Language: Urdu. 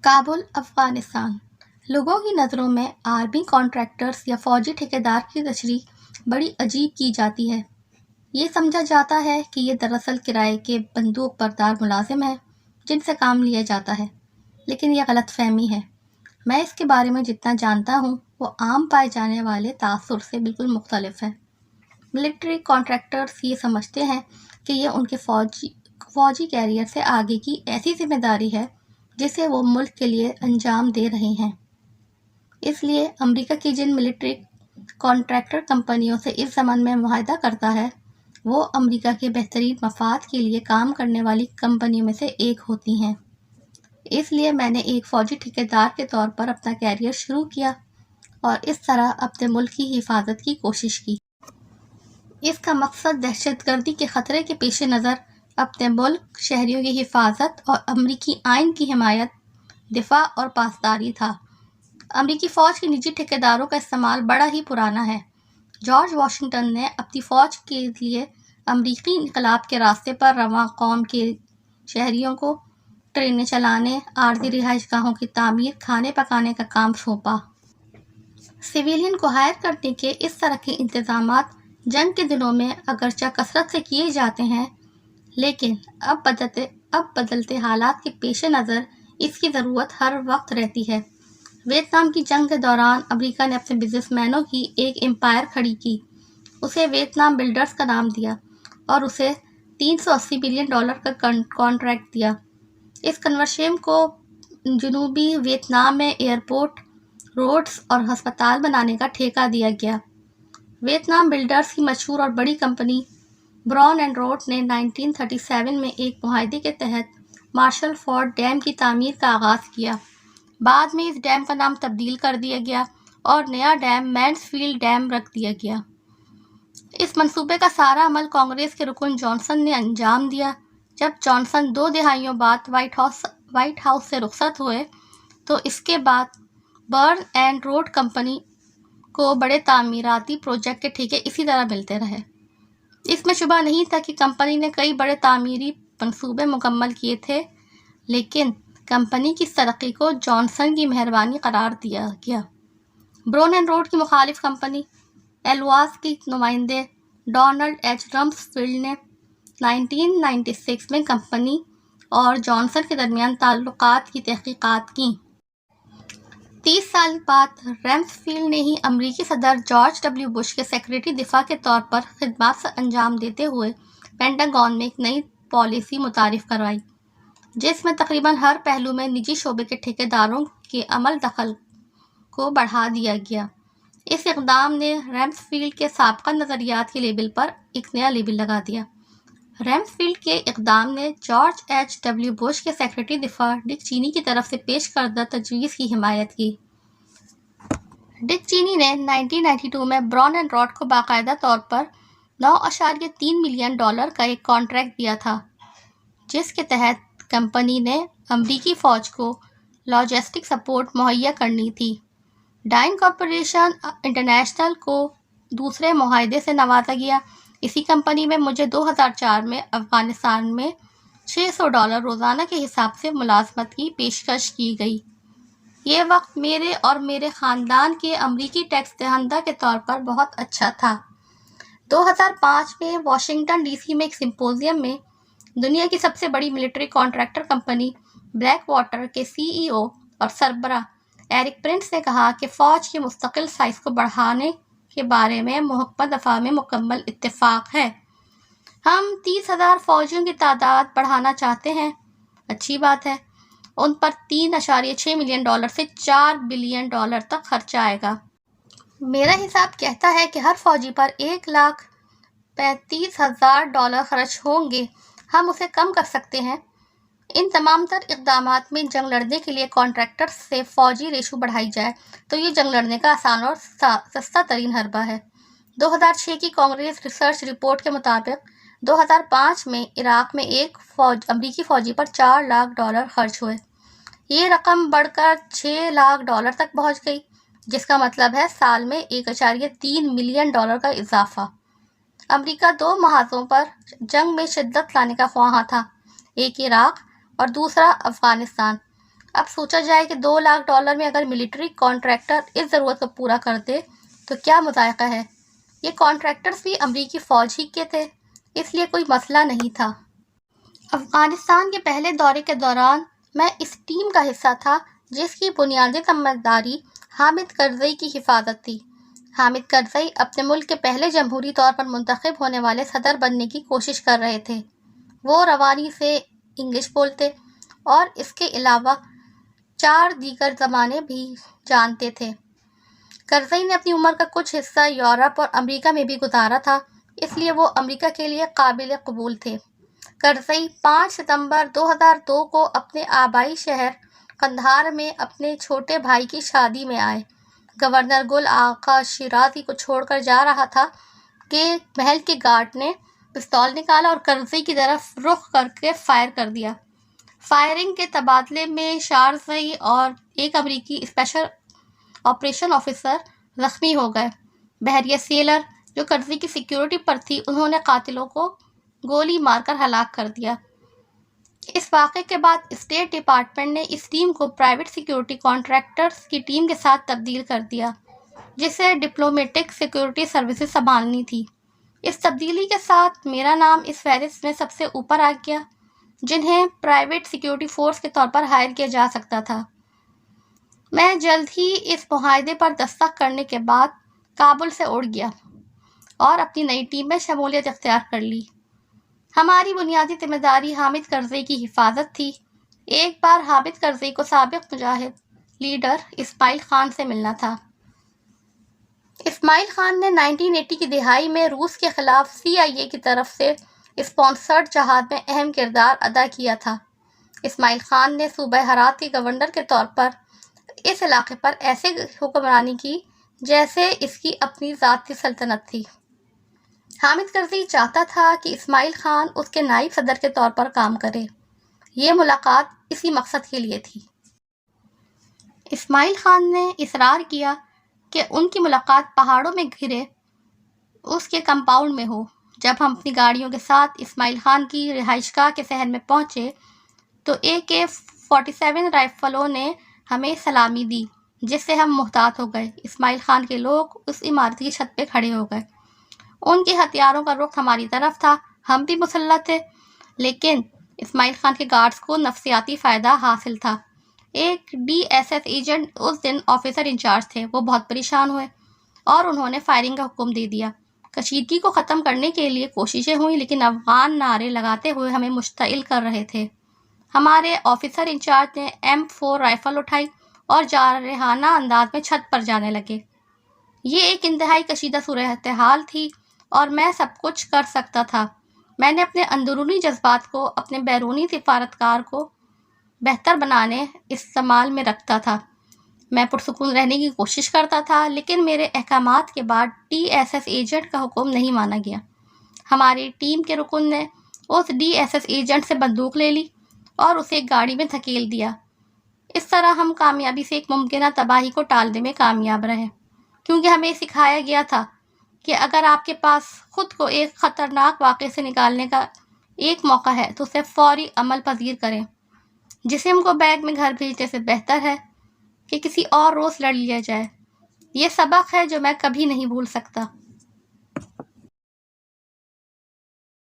کابل، افغانستان۔ لوگوں کی نظروں میں آرمی کانٹریکٹرز یا فوجی ٹھیکیدار کی تشریح بڑی عجیب کی جاتی ہے۔ یہ سمجھا جاتا ہے کہ یہ دراصل کرائے کے بندوق بردار ملازم ہیں جن سے کام لیا جاتا ہے، لیکن یہ غلط فہمی ہے۔ میں اس کے بارے میں جتنا جانتا ہوں وہ عام پائے جانے والے تاثر سے بالکل مختلف ہے۔ ملٹری کانٹریکٹرز یہ سمجھتے ہیں کہ یہ ان کے فوجی کیریئر سے آگے کی ایسی ذمہ داری ہے جسے وہ ملک کے لیے انجام دے رہے ہیں۔ اس لیے امریکہ کی جن ملٹری کانٹریکٹر کمپنیوں سے اس ضمن میں معاہدہ کرتا ہے وہ امریکہ کے بہترین مفاد کے لیے کام کرنے والی کمپنیوں میں سے ایک ہوتی ہیں۔ اس لیے میں نے ایک فوجی ٹھیکیدار کے طور پر اپنا کیریئر شروع کیا اور اس طرح اپنے ملک کی حفاظت کی کوشش کی۔ اس کا مقصد دہشت گردی کے خطرے کے پیش نظر اپنے ملک، شہریوں کی حفاظت اور امریکی آئین کی حمایت، دفاع اور پاسداری تھا۔ امریکی فوج کے نجی ٹھیکیداروں کا استعمال بڑا ہی پرانا ہے۔ جارج واشنگٹن نے اپنی فوج کے لیے امریکی انقلاب کے راستے پر رواں قوم کے شہریوں کو ٹرینیں چلانے، عارضی رہائش گاہوں کی تعمیر، کھانے پکانے کا کام سونپا۔ سویلین کو ہائر کرنے کے اس طرح کے انتظامات جنگ کے دنوں میں اگرچہ کثرت سے کیے جاتے ہیں، لیکن اب بدلتے حالات کے پیش نظر اس کی ضرورت ہر وقت رہتی ہے۔ ویتنام کی جنگ کے دوران امریکہ نے اپنے بزنس مینوں کی ایک امپائر کھڑی کی، اسے ویتنام بلڈرز کا نام دیا اور اسے $380 بلین کا کانٹریکٹ دیا۔ اس کنورشیم کو جنوبی ویتنام میں ایئرپورٹ، روڈز اور ہسپتال بنانے کا ٹھیکہ دیا گیا۔ ویتنام بلڈرز کی مشہور اور بڑی کمپنی براؤن اینڈ روڈ نے 1937 میں ایک معاہدے کے تحت مارشل فورٹ ڈیم کی تعمیر کا آغاز کیا۔ بعد میں اس ڈیم کا نام تبدیل کر دیا گیا اور نیا ڈیم مینسفیلڈ ڈیم رکھ دیا گیا۔ اس منصوبے کا سارا عمل کانگریس کے رکن جانسن نے انجام دیا۔ جب جانسن 2 دہائیوں بعد وائٹ ہاؤس سے رخصت ہوئے تو اس کے بعد برن اینڈ روڈ کمپنی کو بڑے تعمیراتی پروجیکٹ کے ٹھیکے اسی طرح ملتے رہے۔ اس میں شبہ نہیں تھا کہ کمپنی نے کئی بڑے تعمیری منصوبے مکمل کیے تھے، لیکن کمپنی کی اس ترقی کو جانسن کی مہربانی قرار دیا گیا۔ براؤن اینڈ روڈ کی مخالف کمپنی ایلواز کے نمائندے ڈونلڈ ایچ رمسفیلڈ نے 1996 میں کمپنی اور جانسن کے درمیان تعلقات کی تحقیقات کیں۔ 30 سال بعد رمسفیلڈ نے ہی امریکی صدر جارج ڈبلیو بش کے سیکرٹری دفاع کے طور پر خدمات انجام دیتے ہوئے پینٹاگون میں ایک نئی پالیسی متعارف کروائی، جس میں تقریباً ہر پہلو میں نجی شعبے کے ٹھیکیداروں کے عمل دخل کو بڑھا دیا گیا۔ اس اقدام نے رمسفیلڈ کے سابقہ نظریات کے لیبل پر ایک نیا لیبل لگا دیا۔ رمسفیلڈ کے اقدام نے جارج ایچ ڈبلیو بش کے سیکرٹری دفاع ڈک چینی کی طرف سے پیش کردہ تجویز کی حمایت کی۔ ڈک چینی نے 1992 میں براؤن اینڈ روڈ کو باقاعدہ طور پر $9.3 ملین کا ایک کانٹریکٹ دیا تھا، جس کے تحت کمپنی نے امریکی فوج کو لاجسٹک سپورٹ مہیا کرنی تھی۔ ڈائن کارپوریشن انٹرنیشنل کو دوسرے معاہدے سے نوازا گیا۔ اسی کمپنی میں مجھے 2004 میں افغانستان میں $600 روزانہ کے حساب سے ملازمت کی پیشکش کی گئی۔ یہ وقت میرے اور میرے خاندان کے امریکی ٹیکس دہندہ کے طور پر بہت اچھا تھا۔ 2005 میں واشنگٹن ڈی سی میں ایک سمپوزیم میں دنیا کی سب سے بڑی military contractor company black water کے CEO اور سربراہ ایرک پرنس نے کہا کہ فوج کے مستقل سائز کو بڑھانے کے بارے میں محکمہ دفاع میں مکمل اتفاق ہے۔ ہم 30,000 فوجیوں کی تعداد بڑھانا چاہتے ہیں۔ اچھی بات ہے۔ ان پر $3.6 ملین سے $4 بلین تک خرچہ آئے گا۔ میرا حساب کہتا ہے کہ ہر فوجی پر $1,35,000 خرچ ہوں گے۔ ہم اسے کم کر سکتے ہیں۔ ان تمام تر اقدامات میں جنگ لڑنے کے لیے کانٹریکٹرز سے فوجی ریشو بڑھائی جائے تو یہ جنگ لڑنے کا آسان اور سستا ترین حربہ ہے۔ 2006 کی کانگریس ریسرچ رپورٹ کے مطابق 2005 میں عراق میں ایک امریکی فوجی پر $4 لاکھ خرچ ہوئے۔ یہ رقم بڑھ کر $6 لاکھ تک پہنچ گئی، جس کا مطلب ہے سال میں $1.3 ملین کا اضافہ۔ امریکہ 2 محاذوں پر جنگ میں شدت لانے کا خواہاں تھا، ایک عراق اور دوسرا افغانستان۔ اب سوچا جائے کہ $2 لاکھ میں اگر ملٹری کانٹریکٹر اس ضرورت کو پورا کرتے تو کیا مذائقہ ہے۔ یہ کانٹریکٹرز بھی امریکی فوج ہی کے تھے، اس لیے کوئی مسئلہ نہیں تھا۔ افغانستان کے پہلے دورے کے دوران میں اس ٹیم کا حصہ تھا جس کی بنیادی ذمہ داری حامد کرزئی کی حفاظت تھی۔ حامد کرزئی اپنے ملک کے پہلے جمہوری طور پر منتخب ہونے والے صدر بننے کی کوشش کر رہے تھے۔ وہ روانی سے انگلش بولتے اور اس کے علاوہ 4 دیگر زبانیں بھی جانتے تھے۔ کرزئی نے اپنی عمر کا کچھ حصہ یورپ اور امریکہ میں بھی گزارا تھا، اس لیے وہ امریکہ کے لیے قابل قبول تھے۔ کرزئی 5 ستمبر 2002 کو اپنے آبائی شہر قندھار میں اپنے چھوٹے بھائی کی شادی میں آئے۔ گورنر گل آقا شیرازی کو چھوڑ کر جا رہا تھا کہ محل کے گارڈ نے پستول نکالا اور کرزئی کی طرف رخ کر کے فائر کر دیا۔ فائرنگ کے تبادلے میں شیرازی اور ایک امریکی اسپیشل آپریشن آفیسر زخمی ہو گئے۔ بحریہ سیلر جو کرزئی کی سیکیورٹی پر تھی، انہوں نے قاتلوں کو گولی مار کر ہلاک کر دیا۔ اس واقعے کے بعد اسٹیٹ ڈپارٹمنٹ نے اس ٹیم کو پرائیویٹ سیکیورٹی کانٹریکٹرز کی ٹیم کے ساتھ تبدیل کر دیا، جسے ڈپلومیٹک سیکیورٹی سروسز سنبھالنی تھی۔ اس تبدیلی کے ساتھ میرا نام اس فہرست میں سب سے اوپر آ گیا جنہیں پرائیویٹ سیکیورٹی فورس کے طور پر ہائر کیا جا سکتا تھا۔ میں جلد ہی اس معاہدے پر دستخط کرنے کے بعد کابل سے اڑ گیا اور اپنی نئی ٹیم میں شمولیت اختیار کر لی۔ ہماری بنیادی ذمہ داری حامد کرزئی کی حفاظت تھی۔ ایک بار حامد کرزئی کو سابق مجاہد لیڈر اسماعیل خان سے ملنا تھا۔ اسماعیل خان نے 1980 کی دہائی میں روس کے خلاف CIA کی طرف سے اسپانسرڈ جہاد میں اہم کردار ادا کیا تھا۔ اسماعیل خان نے صوبہ ہرات کے گورنر کے طور پر اس علاقے پر ایسے حکمرانی کی جیسے اس کی اپنی ذات کی سلطنت تھی۔ حامد کرزئی چاہتا تھا کہ اسماعیل خان اس کے نائب صدر کے طور پر کام کرے۔ یہ ملاقات اسی مقصد کے لیے تھی۔ اسماعیل خان نے اصرار کیا کہ ان کی ملاقات پہاڑوں میں گھرے اس کے کمپاؤنڈ میں ہو۔ جب ہم اپنی گاڑیوں کے ساتھ اسماعیل خان کی رہائش گاہ کے شہر میں پہنچے تو AK-47 رائفلوں نے ہمیں سلامی دی، جس سے ہم محتاط ہو گئے۔ اسماعیل خان کے لوگ اس عمارت کی چھت پہ کھڑے ہو گئے۔ ان کے ہتھیاروں کا رخ ہماری طرف تھا، ہم بھی مسلح تھے، لیکن اسماعیل خان کے گارڈز کو نفسیاتی فائدہ حاصل تھا۔ ایک DSS ایجنٹ اس دن آفیسر انچارج تھے، وہ بہت پریشان ہوئے اور انہوں نے فائرنگ کا حکم دے دیا۔ کشیدگی کو ختم کرنے کے لیے کوششیں ہوئیں، لیکن افغان نعرے لگاتے ہوئے ہمیں مشتعل کر رہے تھے۔ ہمارے آفیسر انچارج نے M4 رائفل اٹھائی اور جارحانہ انداز میں چھت پر جانے لگے۔ یہ ایک انتہائی کشیدہ صورتحال تھی اور میں سب کچھ کر سکتا تھا۔ میں نے اپنے اندرونی جذبات کو اپنے بیرونی سفارتکار کو بہتر بنانے استعمال میں رکھتا تھا۔ میں پرسکون رہنے کی کوشش کرتا تھا، لیکن میرے احکامات کے بعد DSS ایجنٹ کا حکم نہیں مانا گیا۔ ہماری ٹیم کے رکن نے اس DSS ایجنٹ سے بندوق لے لی اور اسے ایک گاڑی میں دھکیل دیا۔ اس طرح ہم کامیابی سے ایک ممکنہ تباہی کو ٹالنے میں کامیاب رہے، کیونکہ ہمیں سکھایا گیا تھا کہ اگر آپ کے پاس خود کو ایک خطرناک واقعے سے نکالنے کا ایک موقع ہے تو اسے فوری عمل پذیر کریں۔ جسم کو بیگ میں گھر بھیجنے سے بہتر ہے کہ کسی اور روز لڑ لیا جائے۔ یہ سبق ہے جو میں کبھی نہیں بھول سکتا۔